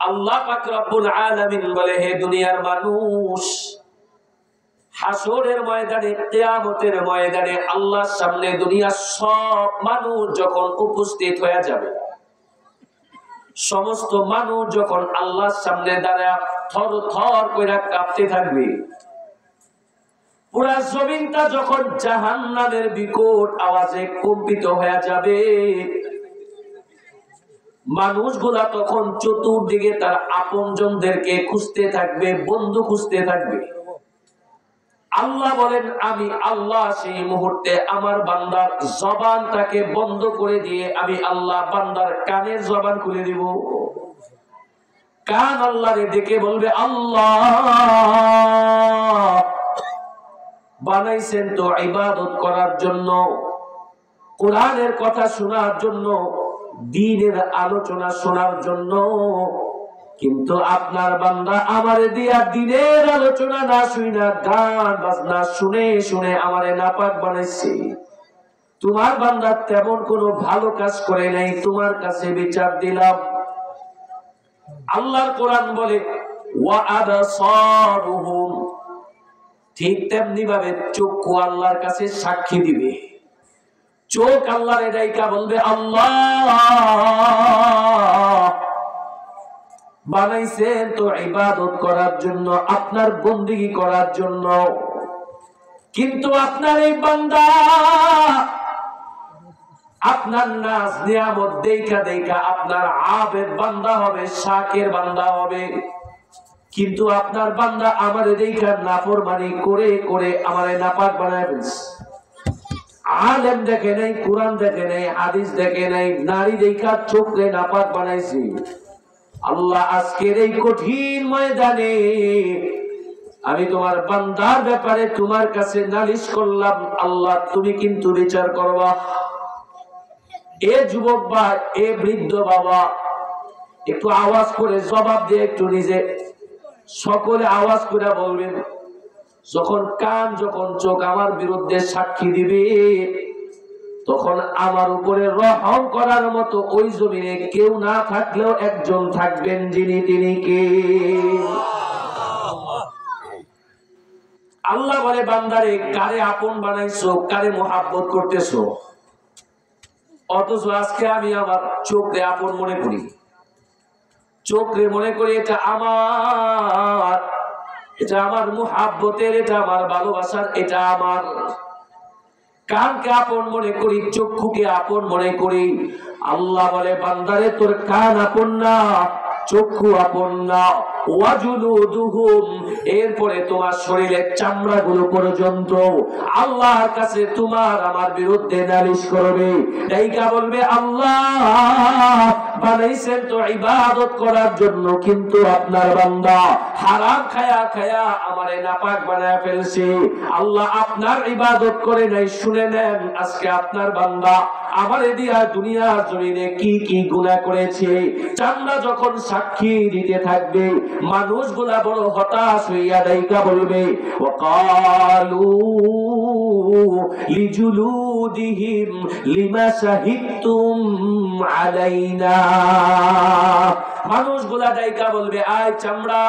আল্লাহ পাক রব্বুল আলামিন বলে, হে দুনিয়ার মানুষ, হাসরের ময়দানে, কিয়ামতের ময়দানে আল্লাহর সামনে দুনিয়ার সব মানুষ যখন উপস্থিত হয়ে যাবে, সমস্ত মানুষ যখন আল্লাহর সামনে দাঁড়ায় থর থর করে কাঁপতে থাকবে, পুরা জমিনটা যখন জাহান্নামের বিকট আওয়াজে কম্পিত হয়ে যাবে, মানুষগুলা তখন চতুর্দিকে তার আপনজনদেরকে খুঁজতে থাকবে, বন্ধু খুঁজতে থাকবে। আল্লাহ বলেন, আমি আল্লাহ সেই মুহূর্তে আমার বান্দার জবানটাকে বন্ধ করে দিয়ে আমি আল্লাহ বান্দার কানের জবান খুলে দিব। কান আল্লাহরে ডেকে বলবে, আল্লাহ বানাইছেন তো ইবাদত করার জন্য, কোরআনের কথা শোনার জন্য, দ্বীনের আলোচনা শোনার জন্য, কিন্তু আপনার বান্দা আমারে দিয়া দ্বীনের আলোচনা না শুনে গান বাজনা শুনে শুনে আমারে নাপাক বানাইছে। তোমার বান্দা তেমন কোনো ভালো কাজ করে নাই, তোমার কাছে বিচার দিলাম। আল্লাহর কোরআন বলে, ওয়া আবসারুহুম, ঠিক তেমনি ভাবে চক্ষু আল্লাহর কাছে সাক্ষী দিবে। চোখ আল্লাহর ডাইকা বলবে, আল্লাহ বানাইছেন তো ইবাদত করার জন্য, আপনার বন্দেগী করার জন্য, কিন্তু আপনার এই বান্দা আপনার নাজ নিয়ামত দেখা দেখা আপনার আবেদ বান্দা হবে, শাকের বান্দা হবে, কিন্তু আপনার বান্দা আমারে দেখা নাফরমানি করে করে আমারে নাপাক বানায় ফেলছে। আলেম দেখে নাই, কোরআন দেখে নাই, হাদিস দেখে নাই, নারী দেখা চোখে নাপাক বানাইছি। আল্লাহ আজকের এই কঠিন ময়দানে আমি তোমার বান্দার ব্যাপারে তোমার কাছে নালিশ করলাম, আল্লাহ তুমি কিন্তু বিচার করবা। এ যুবক বা এ বৃদ্ধ বাবা, একটু আওয়াজ করে জবাব দিয়ে একটু নিজে সকলে আওয়াজ করে বলবেন, যখন কান যখন চোখ আমার বিরুদ্ধে সাক্ষী দিবে, তখন আমার উপরে রহম করার মতো ওই জমিনে কেউ না থাকলেও একজন থাকবেন, যিনি তিনি কে? আল্লাহ বলে, বান্দারে কারে আপন বানাইছো, কারে মোহাব্বত করতেছো? অথচ আজকে আমি আমার চোখে আপন মনে করি, চোখে মনে করি এটা আমার, এটা আমার মোহাব্বতের, এটা আমার ভালোবাসার, এটা আমার। কানকে আপন মনে করি, চক্ষুকে আপন মনে করি। আল্লাহ বলে, বান্দারে তোর কান আপন না, চক্ষু আপন না, ওয়াজুলুদুহুম, এরপরে তোমার শরীরের চামড়াগুলো পর্যন্ত আল্লাহর কাছে তোমার আমার বিরুদ্ধে নালিশ করবে। ডাইকা বলবে, আল্লাহ বানাইছেন তো ইবাদত করার জন্য, কিন্তু আপনার বান্দা হারাম খায়া খায়া আমারে নাপাক বানায় ফেলছে। আল্লাহ আপনার ইবাদত করে নাই। শুনে নেন, আজকে আপনার বান্দা আমারে দিয়া দুনিয়ার জমিনে কি কি গুনাহ করেছে। চামড়া যখন সাক্ষী দিতে থাকবে, মানুষগুলা বড় হতাশ হইয়া ডাইকা বলবে, ওয়াকালু লিজুলুদিহিম লিমা শাহিদতুম আলাইনা, মানুষগুলা ডাইকা বলবে, আয় চামড়া,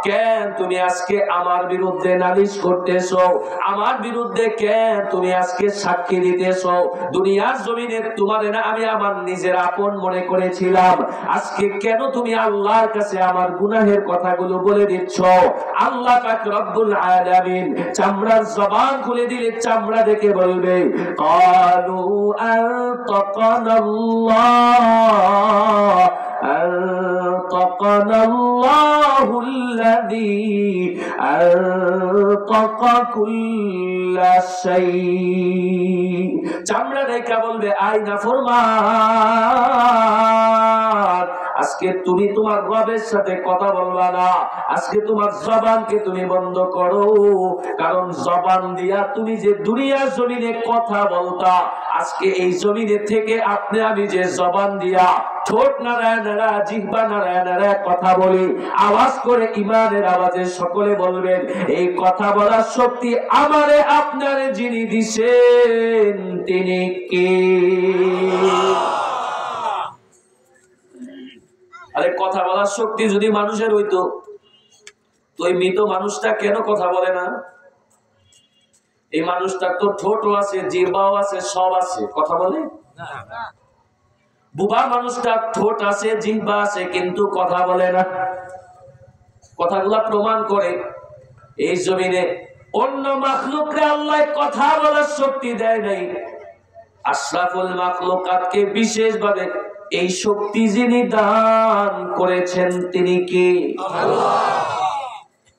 কেন তুমি আজকে আমার বিরুদ্ধে নালিশ করতেছো? আমার বিরুদ্ধে কেন তুমি আজকে সাক্ষী দিতেছো? দুনিয়ার জমিনে তোমার না আমি আমার নিজের আপন মনে করেছিলাম, আজকে কেন তুমি আল্লাহর কাছে আমার গুনাহের কথাগুলো বলে দিচ্ছ? আল্লাহ পাক রব্বুল আলামিন চামড়ার জবান খুলে দিলে চামড়া দেখে বলবে, ক্বালু আনতাকানাল্লাহ আনতাকানাল্লাহু আল্লাযী আনতাকা কুল্লা শাই। চামড়া দেখে বলবে, আয় নাফরমান, আজকে তুমি তোমার রবের সাথে কথা বলবা না, আজকে তোমার জবানকে তুমি বন্ধ করো। কারণ জবান দিয়া তুমি যে দুনিয়ার জমিনে কথা বলতা, আজকে এই জমিনে থেকে আপনি আমি যে জবান দিয়া ঠোঁট নাড়ায় নাড়ায় জিহ্বা নাড়ায় নাড়ায় কথা বলি, আওয়াজ করে ঈমানের আওয়াজে সকলে বলবেন এই কথা বলার শক্তি আমারে আপনারে যিনি দিছেন তিনি কে? আরে কথা বলার শক্তি যদি মানুষের হইতো তো এই মৃত মানুষটা কেন কথা বলে না? এই মানুষটার তো ঠোঁটও আছে, জিহ্বাও আছে, সব আছে, কথা বলে না। বুবা মানুষটার ঠোঁট আছে, জিহ্বা আছে, কিন্তু কথা বলে না। কথাগুলা প্রমাণ করে এই জমিনে অন্য মাখলুকরে আল্লাহ কথা বলার শক্তি দেয় নাই, আশরাফুল মাখলুকাতকে বিশেষভাবে এই শক্তি যিনি দান করেছেন তিনি কে? আল্লাহ।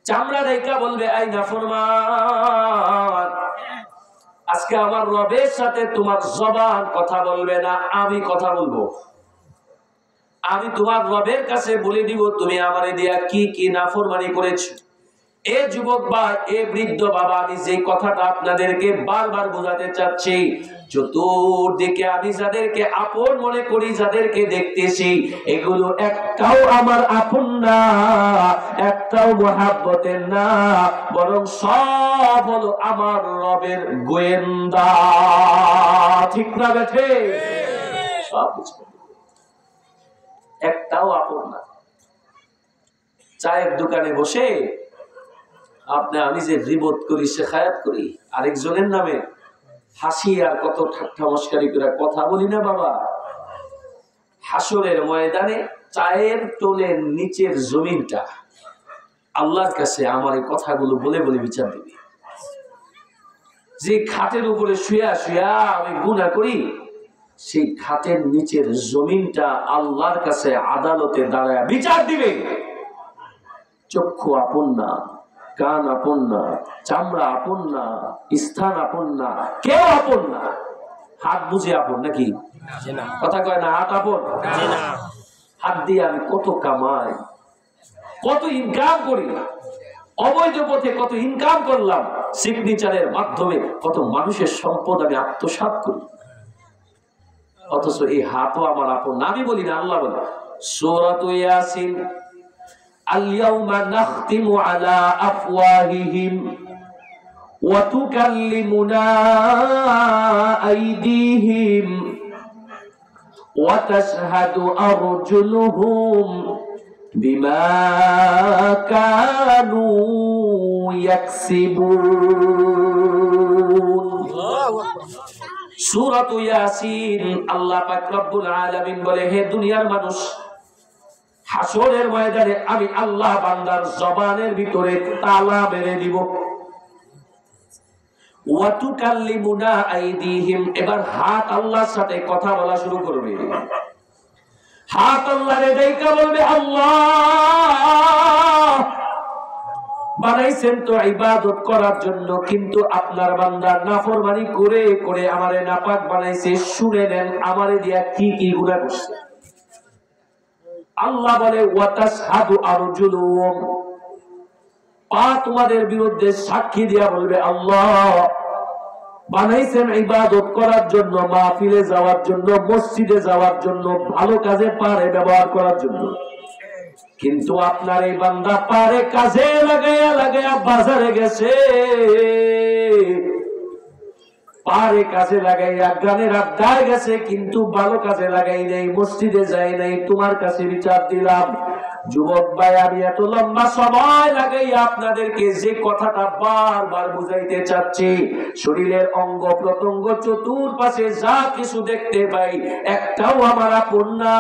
চামড়া রেখা বলবে আই নাফরমান, আজকে আমার রবের সাথে তোমার জবান কথা বলবে না, আমি কথা বলবো। আমি তোমার রবের কাছে বলে দিব তুমি আমারে দিয়া কি কি নাফরমানি করেছো। এ যুবক বা এ বৃদ্ধ বাবা, আমি যে কথাটা আপনাদেরকে বারবার বোঝাতে চাচ্ছি, চতুর্দিকে আমি যাদেরকে আপন মনে করি, যাদেরকে দেখতেছি, এগুলো একটাও আমার আপন না, একটাও মুহাব্বতের না, বরং সব হলো আমার রবের গোয়েন্দা। ঠিক না বেঠে? সব একটাও আপন না। চায়ের দোকানে বসে আপনি আমি যে গীবত করি, শেখায়াত করি, আরেকজনের নামে হাসি আর কত ঠাট্টা মশকারি করে কথা বলি না বাবা, হাসরের ময়দানে চায়ের টোলের নিচের জমিনটা আল্লাহর কাছে আমার এই কথাগুলো বলে বলে বিচার দিবি। যে খাটের উপরে শুয়া শুয়া আমি গুনাহ করি, সেই খাটের নিচের জমিনটা আল্লাহর কাছে আদালতে দাঁড়ায় বিচার দিবে। চক্ষু আপন না, কান আপন না, চামড়া আপন না, স্থান আপন না, কেউ আপন না। হাত বুঝে আপন নাকি? কথা কয় না, হাত আপন। হাত দিয়ে আমি কত কামাই, কত ইনকাম করি, অবৈধ পথে কত ইনকাম করলাম, সিগনেচারের মাধ্যমে কত মানুষের সম্পদ আমি আত্মসাৎ করি, অথচ এই হাতও আমার আপন না। আমি বলি না, আল্লাহ বলে সূরাত ইয়াসিন, আল-ইয়াউমা নাখতিমু আলা আফওয়াহিহিম ওয়া তুকাল্লিমুনা আইদিহিম ওয়া তাশহাদু আরজুলুহুম বিমা কানু ইয়াকসিবুন। সূরাত ইয়াসিন, আল্লাহ পাক রব্বুল আলামিন বলে, হে দুনিয়ার মানুষ, হাসরের ময়দানে আমি আল্লাহ বান্দার জবানের ভিতরে তালা মেরে দিব। ওয়া তুকাল্লিমুনা আইদিহিম, এবার হাত আল্লাহর সাথে কথা বলা শুরু করবে। হাত আল্লাহরে ডাইকা বলবে, আল্লাহ বানাইছেন তো ইবাদত করার জন্য, কিন্তু আপনার বান্দা নাফরমানি করে করে আমারে নাপাক বানাইছে। শুনে নেন আমারে দিয়া কি কি গুনাহ করছে। আল্লাহ বলে, ওয়া তাশহাদু আরজুলুহুম, পা তোমাদের বিরুদ্ধে সাক্ষী দিয়া বলবে, আল্লাহ বানাইছেন ইবাদত করার জন্য, মাহফিলে যাওয়ার জন্য, মসজিদে যাওয়ার জন্য, ভালো কাজে পারে ব্যবহার করার জন্য, কিন্তু আপনার এই বান্দা পারে কাজে লাগাইয়া লাগাইয়া বাজারে গেছে, পারে কাজে লাগাইয়া গানের আড্ডায় গেছে, কিন্তু ভালো কাজে লাগাই নাই, মসজিদে যাই নাই। তোমার কাছে বিচার দিলাম। যুবক ভাই, আমি এত লম্বা সময় লাগাইয়া আপনাদেরকে যে কথাটা বারবার বুঝাইতে চাচ্ছি, শরীরের অঙ্গ প্রত্যঙ্গ চতুর্পাশে যা কিছু দেখতে পাই, একটাও আমার আপন না,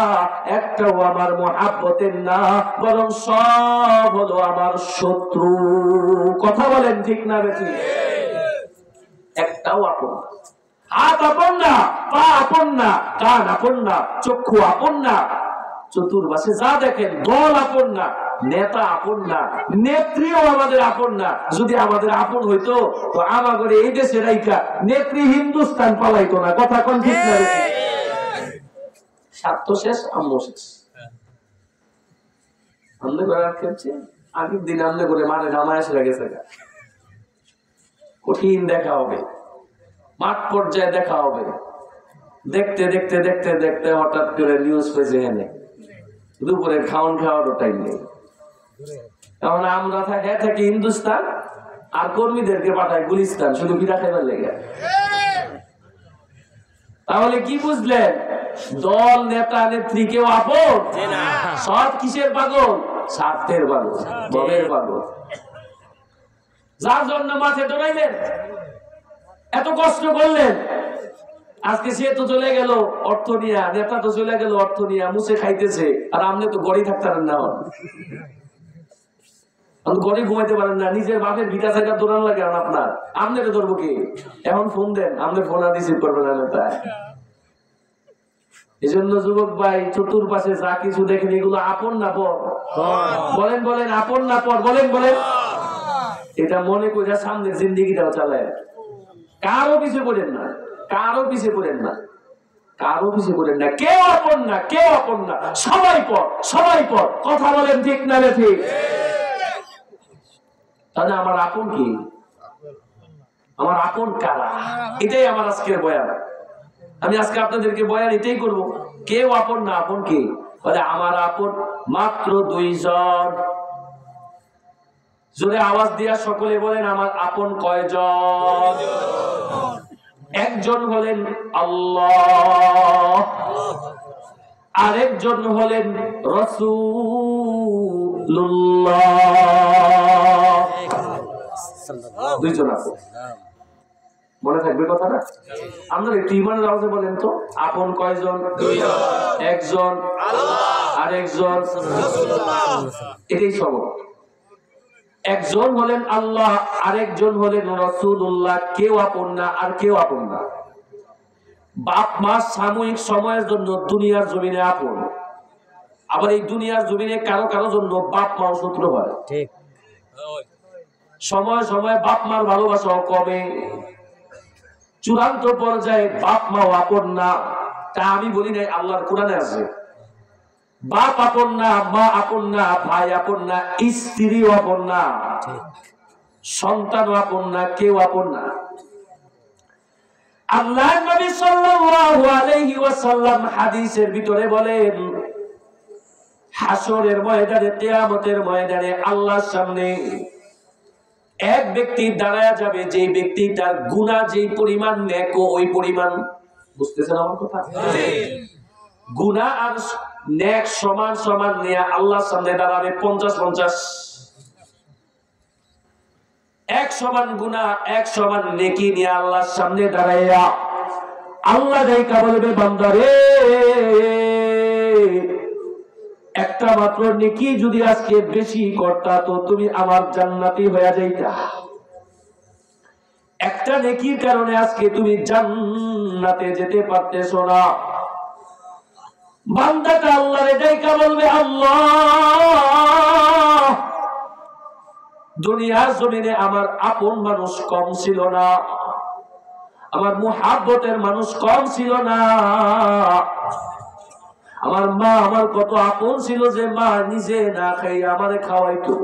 একটাও আমার মুহাব্বতের না, বরং সব হলো আমার শত্রু। কথা বলেন ঠিক না বেঠিক? একটাও আপন না। হাত আপন না, পা আপন না, কান আপন না, চক্ষু আপন না, চতুর্পাশে যা দেখেন দল আপন না, নেতা আপন না, নেত্রীও আমাদের আপন না। যদি আমাদের আপন হইতো তো আমাদের এই দেশে রাইকা নেত্রী হিন্দুস্তান পালাইতো না। কথা কোন ঠিক না? স্বার্থ শেষ, আম্ম শেষ। আমনে করে খেলছে, আগের দিন আমনে করে মাঠে নামায় এসে গেছে। কঠিন দেখা হবে, মাঠ পর্যায়ে দেখা হবে। দেখতে দেখতে দেখতে দেখতে হঠাৎ করে নিউজ পেয়েছে এনে দুপুরে খাওয়ারও টাইম নেই। কারণ আমরা থাকি হিন্দুস্তান, আর কর্মীদেরকে পাঠায় গুলিস্তান, শুধু পিঠা খাইবার লেগে। তাহলে কি বুঝলেন? দল, নেতা, নেত্রী কেউ আপন সব কিসের পাগল? স্বার্থের পাগল, দলের পাগল। যার জন্য মাঠে দৌড়াইলেন, এত কষ্ট করলেন, আজকে সে তো চলে গেল অর্থ নিয়া, নেতা তো চলে গেল অর্থ নিয়া, মুছে খাইতেছে, আর আপনি তো গড়ি থাকতে পারেন না, গড়ি ঘুমাইতে পারেন না, নিজের বাপের ভিটা থাকা দৌড়ান লাগে আপনার। আপনাকে ধরবো কি? এখন ফোন দেন, আপনি ফোন আর রিসিভ করবেন না নেতা। এই জন্য যুবক ভাই, চতুর্পাশে যা কিছু দেখেন এগুলো আপন না পর? বলেন বলেন, আপন না পর? বলেন বলেন। এটা মনে করে সামনের জিন্দিগিটাও চালায়। কারো পিছিয়ে পড়েন না, কারো পিছিয়ে পড়েন না, কারো পিছিয়ে পড়েন না। কেউ আপন না, কেউ আপন না, সবাই পর, সবাই পর। কথা বলেন ঠিক না রে ঠিক? তাহলে আমার আপন কি? আমার আপন কারা? এটাই আমার আজকের বয়ান। আমি আজকে আপনাদেরকে বয়ান এটাই করবো। কেউ আপন না, আপন কি? বলে আমার আপন মাত্র 2 জন। জোরে আওয়াজ দিয়া সকলে বলেন, আমার আপন কয়জন? একজন হলেন আল্লাহ, আরেকজন হলেন রাসূলুল্লাহ। 2 জন আপন। মনে থাকবে কথাটা? আপনারা একটু ইমানের আওয়াজে বলেন তো, আপন কয়জন? 2 জন। একজন আল্লাহ, আরেকজন রাসূলুল্লাহ। এটাই সবক। একজন হলেন আল্লাহ, আরেকজন হলেন রাসূলুল্লাহ। কেউ আপন না, আর কেউ আপন না। বাপ মা সাময়িক সময়ের জন্য দুনিয়ার জমিনে আপন, আবার এই দুনিয়ার জমিনে কারো কারো জন্য বাপ মাও শত্রু হয়। ঠিক। সময় সময় বাপ মার ভালোবাসাও কমে, চূড়ান্ত পর্যায়ে বাপ মাও আপন না। তা আমি বলি নাই, আল্লাহর কোরআনে আছে। বাপ আপন না, মা আপন না, ভাই আপন না, স্ত্রীও আপন না, সন্তান আপন না, কেউ আপন না। আল্লাহর নবী সাল্লাল্লাহু আলাইহি ওয়াসাল্লাম হাদিসের ভিতরে বলেন, হাসরের ময়দানে, কিয়ামতের ময়দানে আল্লাহর সামনে এক ব্যক্তি দাঁড়ায়া যাবে, যে ব্যক্তি তার গুনাহ যেই পরিমাণ, নেকও ওই পরিমাণ। বুঝতেছেন আমার কথা? গুনাহ আর নেক সমান সমান নিয়ে আল্লাহর সামনে দাঁড়াবে 50-50। এক সমান গুনাহ, এক সমান নেকি নিয়ে আল্লাহর সামনে দাঁড়াইয়া আল্লাহ দেখা বলবে, বান্দা রে, একটা মাত্র নেকি যদি আজকে বেশি করতা তো তুমি আমার জান্নাতি হয়ে যাইতা। একটা নেকির কারণে আজকে তুমি জান্নাতে যেতে পারতেছো না। বান্দাটা আল্লাহরে ডাইকা বলবে, আল্লাহ, দুনিয়ার জমিনে আমার আপন মানুষ কম ছিল না, আমার মুহাব্বতের মানুষ কম ছিল না। আমার মা আমার কত আপন ছিল, যে মা নিজে না খাই আমারে খাওয়াইতো,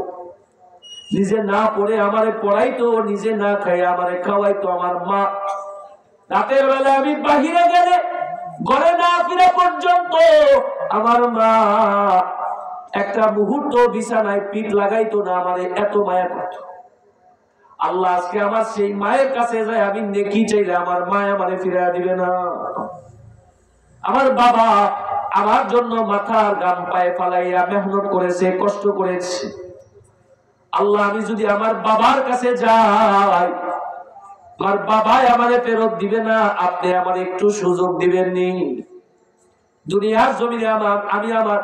নিজে না পড়ে আমারে পড়াইতো, নিজে না খাই আমারে খাওয়াইতো। আমার মা রাতের বেলা আমি বাহিরে গেলে ঘরে না ফিরে পর্যন্ত আমার মা একটা মুহূর্ত বিছানায় পিঠ লাগাইতো না, আমারে এত মায়া করত। আল্লাহ আজকে আমার সেই মায়ের কাছে যায় আমি নেকি চাইলে আমার মা আমারে ফিরিয়ে দিবে না। আমার বাবা আমার জন্য মাথার গাম পায়ে ফালাইয়া মেহনত করেছে, কষ্ট করেছে। আল্লাহ আমি যদি আমার বাবার কাছে যাই, আমার বাবাই আমারে ফেরত দিবে না, আপনি আমার একটু সুযোগ দিবেন নি? দুনিয়ার জমিনে আমি আমার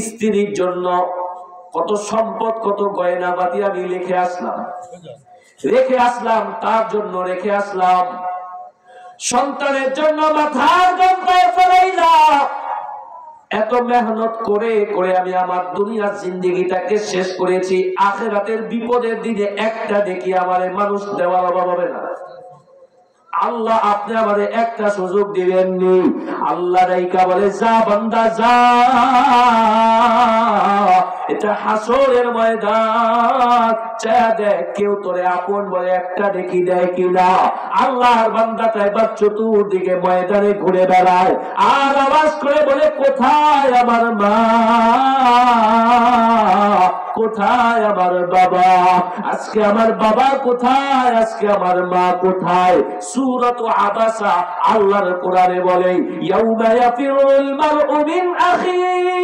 স্ত্রীর জন্য কত সম্পদ, কত গয়না বাতি আমি রেখে আসলাম, তার জন্য রেখে আসলাম। সন্তানের জন্য মাথার গাম পায়ে ফেলাইলাম। এত মেহনত করে করে আমি আমার দুনিয়ার জিন্দেগিটাকে শেষ করেছি। আখিরাতের বিপদের দিনে একটা দেখি আমারে মানুষ দেওয়ার অভাব হবে না। আল্লাহ আপনি আমারে একটা সুযোগ দিবেননি। আল্লাহ রাইকা বলে, যা বান্দা যা, এটা হাসরের ময়দান। চায়া দেখ কেউ তোরে আপন বলে একটা দেখি দেয় কিনা। আল্লাহর বান্দাটা এবার চতুর্দিকে ময়দানে ঘুরে বেড়ায় আর আওয়াজ করে বলে, কোথায় আমার মা, কোথায় আমার বাবা, আজকে আমার বাবা কোথায়, আজকে আমার মা কোথায়। সূরাত আবাসা আল্লাহর কোরআনে বলে, ইয়াউমা ইয়াফিরুল মারউ মিন আখিহি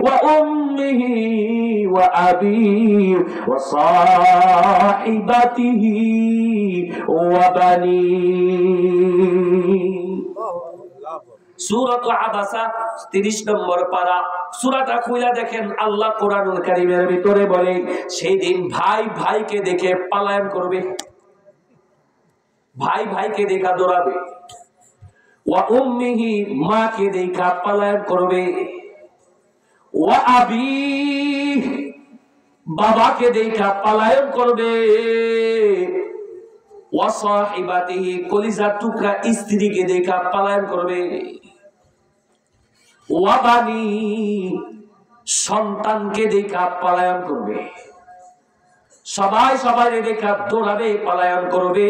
ওয়া উম্মিহি ওয়া আবিহি ওয়া সাহিবাতিহি ওয়া বানিহি। সূরাত আবাসা 30 নম্বর পারা। সূরাটা খুলে দেখেন, আল্লাহ কোরআনুল কারীমের ভিতরে বলে, সেই দিন ভাই ভাইকে দেখে পলায়ন করবে, ভাই ভাইকে দেখা দৌড়াবে, ওয়া উম্মিহি মাকে দেখা পলায়ন করবে, ওয়া আবি বাবাকে দেখা পলায়ন করবে, ওয়া সাহিবাতিহি কলিজার টুকরা স্ত্রীকে দেখা পলায়ন করবে, ওয়া বানি সন্তানকে দেখা পলায়ন করবে। সবাই সবাই দেখা দৌড়াবে, পলায়ন করবে।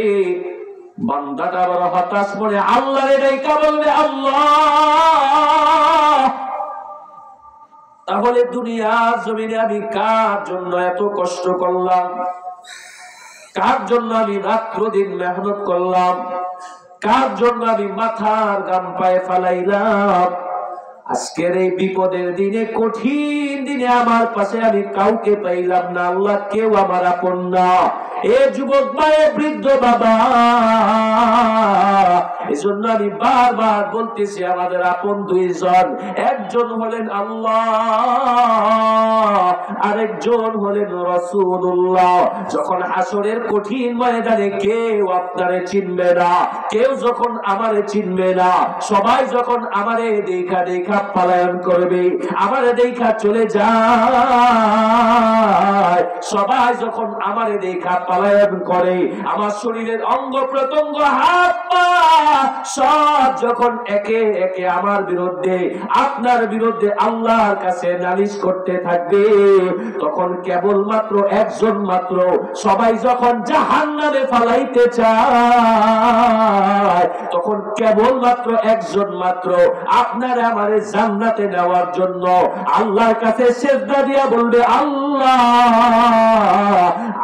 বান্দাটা বড় হতাশ মনে আল্লাহরে দেখা বলবে, আল্লাহ তাহলে দুনিয়ার জমিনে আমি কার জন্য এত কষ্ট করলাম, কার জন্য আমি রাত্র দিন মেহনত করলাম, কার জন্য আমি মাথার গাম পায়ে ফালাইলাম। আজকের এই বিপদের দিনে, কঠিন দিনে আমার পাশে আমি কাউকে পাইলাম না, আল্লাহ কেউ আমার আপন না। এ যুবক ভাই, বৃদ্ধ বাবা, এজন্য আমি বারবার বলতেছি, আমাদের আপন দুইজন, একজন হলেন আল্লাহ, আরেকজন হলেন রাসূলুল্লাহ। যখন হাসরের কঠিন ময়দানে কেউ আপনারে চিনবে না, কেউ যখন আমারে চিনবে না, সবাই যখন আমারে দেখা দেখা পলায়ন করবে, আমারে দেখা চলে যায়, সবাই যখন আমারে দেখা পলায়ন করে, আমার শরীরের অঙ্গ প্রত্যঙ্গ হাত পা সব যখন একে একে আমার বিরুদ্ধে, আপনার বিরুদ্ধে আল্লাহর কাছে নালিশ করতে থাকবে, তখন কেবলমাত্র একজন মাত্র, সবাই যখন জাহান্নামে ফালাইতে চায়, তখন কেবলমাত্র একজন মাত্র আপনারা আমারে জান্নাতে নেওয়ার জন্য আল্লাহর কাছে সিজদা দিয়া বলবে, আল্লাহ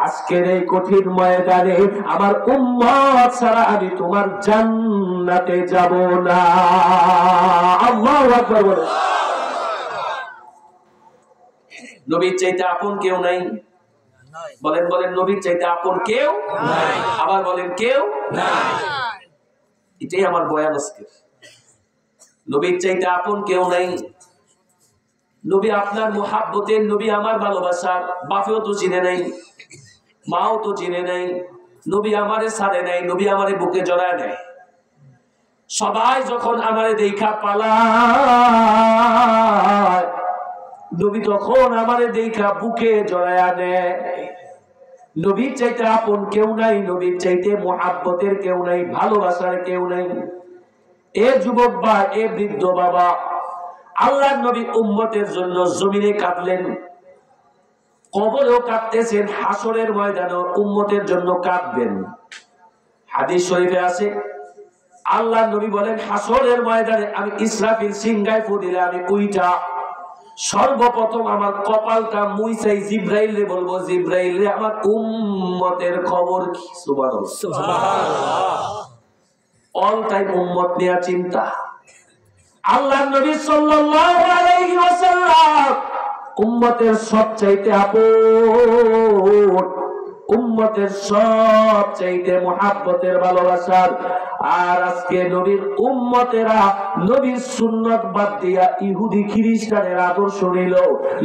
আজকের এই কঠিন ময়দানে আমার উম্মত ছাড়া আমি তোমার জান্নাতে যাব না। আল্লাহু আকবার বলে। নবীর চাইতে আপন কেউ নাই, বলেন বলেন, নবীর চাইতে আপন কেউ নাই, আবার বলেন কেউ নাই। এটাই আমার বয়ান আজকে। নবীর চাইতে আপন কেউ নাই। নবী আপনার মুহাব্বতের, নবী আমার ভালোবাসার। বাপেও তো চিনে নাই, মাও তো চিনে নাই, নবী আমারে ছাড়ে নাই, নবী আমারে বুকে জড়ায় নেয়। সবাই যখন আমারে দেখা পালায়, নবী তখন আমারে দেখা বুকে জড়ায় নেয়। নবীর চাইতে আপন কেউ নাই, নবীর চাইতে মুহাব্বতের কেউ নাই, ভালোবাসার কেউ নাই। এ যুবক বা এ বৃদ্ধ বাবা, আল্লাহর নবী উম্মতের জন্য জমিনে কাঁদলেন, কবরেও কাঁদতেছেন, হাসরের ময়দানে উম্মতের জন্য কাঁদবেন। হাদিস শরীফে আছে, আল্লাহর নবী বলেন, হাসরের ময়দানে আমি ইসরাফিল সিংহায় ফু দিলে আমি উইটা সর্বপ্রথম আমার কপালটা মুইছাই জিব্রাইলে বলবো, জিব্রাইল আমার উম্মতের খবর কি? সুবহানাল্লাহ। অল টাইম উম্মত নিয়ে চিন্তা। আল্লাহর নবী সাল্লাল্লাহু আলাইহি ওয়াসাল্লাম উম্মতের সবচাইতে আপন, উম্মতের সবচাইতে মুহাব্বতের ভালোবাসার। আর আজকে নবীর উম্মতেরা নবীর সুন্নত বাদ দিয়া ইহুদি খ্রিস্টানের আদর্শ নিল,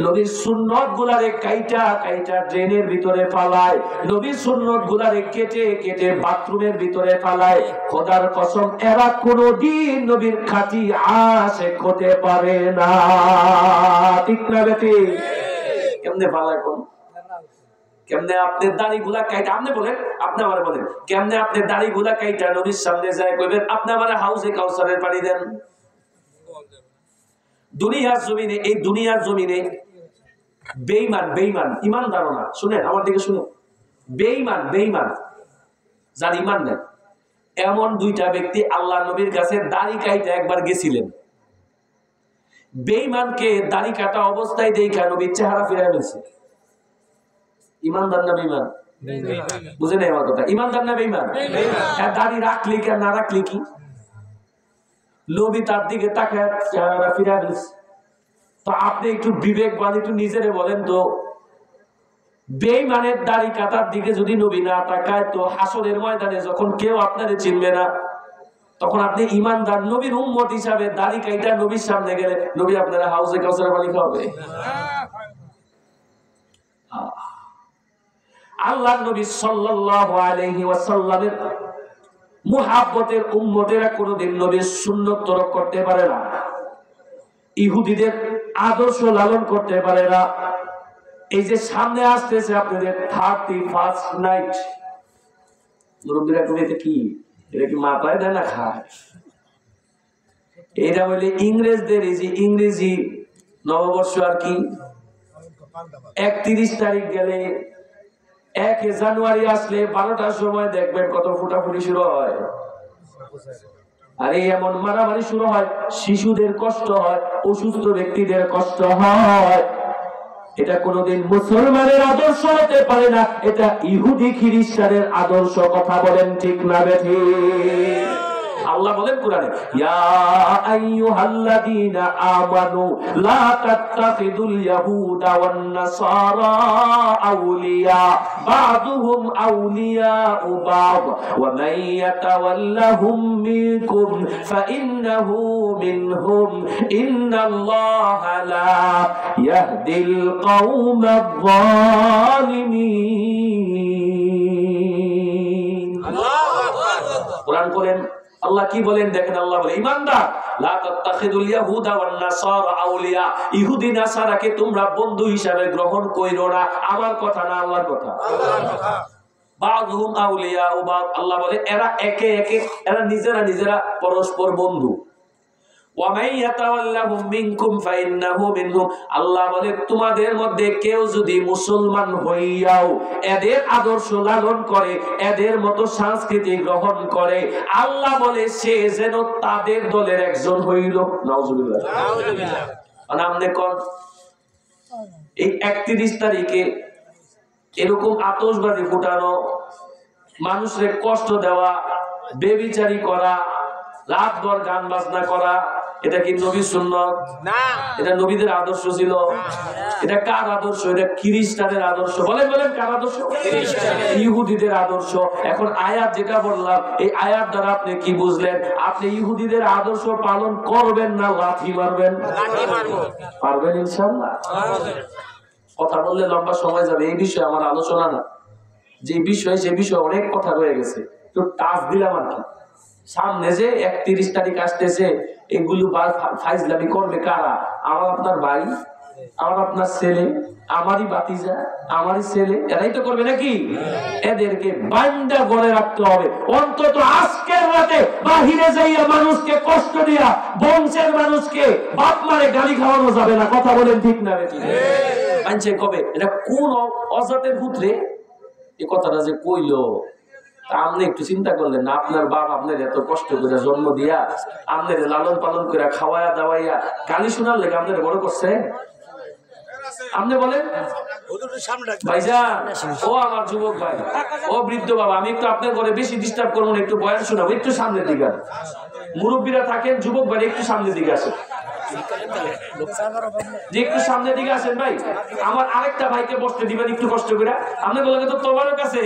নবীর সুন্নত গুলারে কাইটা কাইটা ড্রেনের ভিতরে ফালায়, নবীর সুন্নত গুলারে কেটে কেটে বাথরুমের ভিতরে ফালায়। খোদার কসম, এরা কোনদিন নবীর খাঁটি আশিক হতে পারে না। ঠিক না বেটি? কেমনে ফালায়? কোন কেমনে আপনি দাড়ি গুলা কাইটা, আপনি বলেন, আপনি আমার বলেন, কেমনে আপনি দাড়ি গুলা কাইটা নবীর সামনে যায় কইবেন আপনি আমার হাউসে কাউসারের পানি দেন? দুনিয়ার জমিনে, এই দুনিয়ার জমিনে বেঈমান বেঈমান ইমানদার না, শুনেন আমার দিকে শুনুন, বেঈমান বেঈমান যার ইমান নেই এমন দুইটা ব্যক্তি আল্লাহ নবীর কাছে দাড়ি কাইতে একবার গেছিলেন। বেঈমানকে দাড়ি কাটা অবস্থায় দেখা নবীর চেহারা ফিরে ফেলছে। ইমানদার না বেঈমান? বুঝে নেই আমার কথা, ইমানদার না বেঈমান? দাড়ি রাখলি কি না রাখলি কি, নবী তার দিকে তাকায় চেহারা ফিরে ফেলছে। তো আপনি একটু বিবেকবান, একটু নিজেরে বলেন তো, বেঈমানের দাড়ি কাটার দিকে যদি নবী না তাকায় তো হাসরের ময়দানে যখন কেউ আপনারে চিনবে না তখন আপনি ইমানদার নবীর উম্মত হিসাবে দাড়ি কাইটা নবীর সামনে গেলে নবী আপনারা হাউজে কাউসারের পানি খাওয়াবে? আল্লাহর নবী সাল্লাল্লাহু আলাইহি ওয়াসাল্লামের মুহাব্বতের উম্মতেরা কোনদিন নবীর সুন্নাত তরক করতে পারে না, ইহুদিদের আদর্শ লালন করতে পারে না। এই যে সামনে আসতেছে আপনাদের 31st নাইট, মুরব্বীরা কবিতে কি এটা কি মাথায় দেয় না খায়? এটা বলে ইংরেজদের এই যে ইংরেজি নববর্ষ আর কি 31 তারিখ গেলে 1 জানুয়ারি আসলে 12টার সময় দেখবেন কত ফুটাফুটি শুরু হয়। আরে এমন মারামারি শুরু হয়, শিশুদের কষ্ট হয়, অসুস্থ ব্যক্তিদের কষ্ট হয়। এটা কোনদিন মুসলমানের আদর্শ হতে পারে না, এটা ইহুদি খ্রিস্টানের আদর্শ। কথা বলেন ঠিক না বেঠিক? আল্লাহ বলেন কোরআনে, ইয়া আইয়ুহাল্লাযীনা আমানু লা তাত্তাখিদুল ইয়াহুদা ওয়ান নাসারা আউলিয়া বা'দুহুম আউলিয়াউ বা'দ ওয়া মান ইয়াতাওয়াল্লাহুম মিনকুম ফাইন্নাহু মিনহুম ইন্নাল্লাহা লা ইয়াহদিল কওমায যালিমিন। আল্লাহু আকবার। কোরআন বলেন, আল্লাহ কি বলেন দেখেন, আল্লাহ বলে ইমানদার লা তাত্তাখিদুল ইয়াহুদা ওয়ান নাসারা আউলিয়া, ইহুদি নাসারাকে তোমরা বন্ধু হিসাবে গ্রহণ কইরো না। আমার কথা না আল্লাহর কথা? আল্লাহর কথা। বা'দুহুম আউলিয়া ও বা'দ, আল্লাহ বলে এরা একে একে এরা নিজেরা নিজেরা পরস্পর বন্ধু। ওয়া মান ইয়াতাওয়াল্লাহুম মিনকুম ফাইন্নাহু মিনহুম, আল্লাহ বলে তোমাদের মধ্যে কেউ যদি মুসলমান হইয়াও এদের আদর্শ লালন করে, এদের মতো সংস্কৃতি গ্রহণ করে, আল্লাহ বলে সে যেন তাদের দলের একজন হইল। নাউজুবিল্লাহ নাউজুবিল্লাহ। আমনে কোন এই 31 তারিখে এরকম আতশবাজি ফুটানো, মানুষের কষ্ট দেওয়া, বেবিচারি করা, রাতভর গান বাজনা করা, এটা কি নবীর সুন্নাত? না। এটা নবীদের আদর্শ ছিল? এটা কার আদর্শ? এটা খ্রিস্টানের আদর্শ। বলেন বলেন কার আদর্শ? ইহুদিদের আদর্শ। এখন আয়াত যেটা বললাম, এই আয়াত দ্বারা আপনি কি বুঝলেন? আপনি ইহুদিদের আদর্শ পালন করবেন না লাঠি মারবেন? লাঠি মারবো। পারবেন ইনশাআল্লাহ? কথা বললে লম্বা সময় যাবে, এই বিষয়ে আমার আলোচনা না। যে বিষয় সে বিষয়ে অনেক কথা রয়ে গেছে, তো টাচ দিলাম আর কি। সামনে যে 31 তারিখ আসতেছে, এগুলো ফাইজলামি করবে কারা? আমার আপনার ভাই, আমার আপনার ছেলে, আমারই বাতিজা, আমারই ছেলে, এরাই তো করবে নাকি? এদেরকে বান্দা করে রাখতে হবে। অন্তত আজকের রাতে বাহিরে যাইয়া মানুষকে কষ্ট দিয়া বংশের মানুষকে বাপ মারে গালি খাওয়ানো যাবে না। কথা বলেন ঠিক না বেঠিক? আনছে কবে এটা কোন অজাতের পুত্রে এই কথাটা যে কইলো, আপনি একটু চিন্তা করলেন না? আপনার বাপ আপনার এত কষ্ট করে জন্ম দিয়া, আপনার লালন পালন করে খাওয়াইয়া দাওয়াইয়া গালি শোনার লেগে আপনার বড় করছে। আপনি বলেন ভাইজান, ও আমার যুবক ভাই, ও বৃদ্ধ বাবা, আমি একটু আপনার ঘরে বেশি ডিস্টার্ব করবো না, একটু বয়ান শোনাবো, একটু সামনের দিকে। মুরব্বীরা থাকেন, যুবক ভাই একটু সামনের দিকে আসেন, যে একটু সামনের দিকে আসেন ভাই। আমার আরেকটা ভাইকে বসতে দিবেন একটু কষ্ট করে। আপনি বলেন তো তোমারও কাছে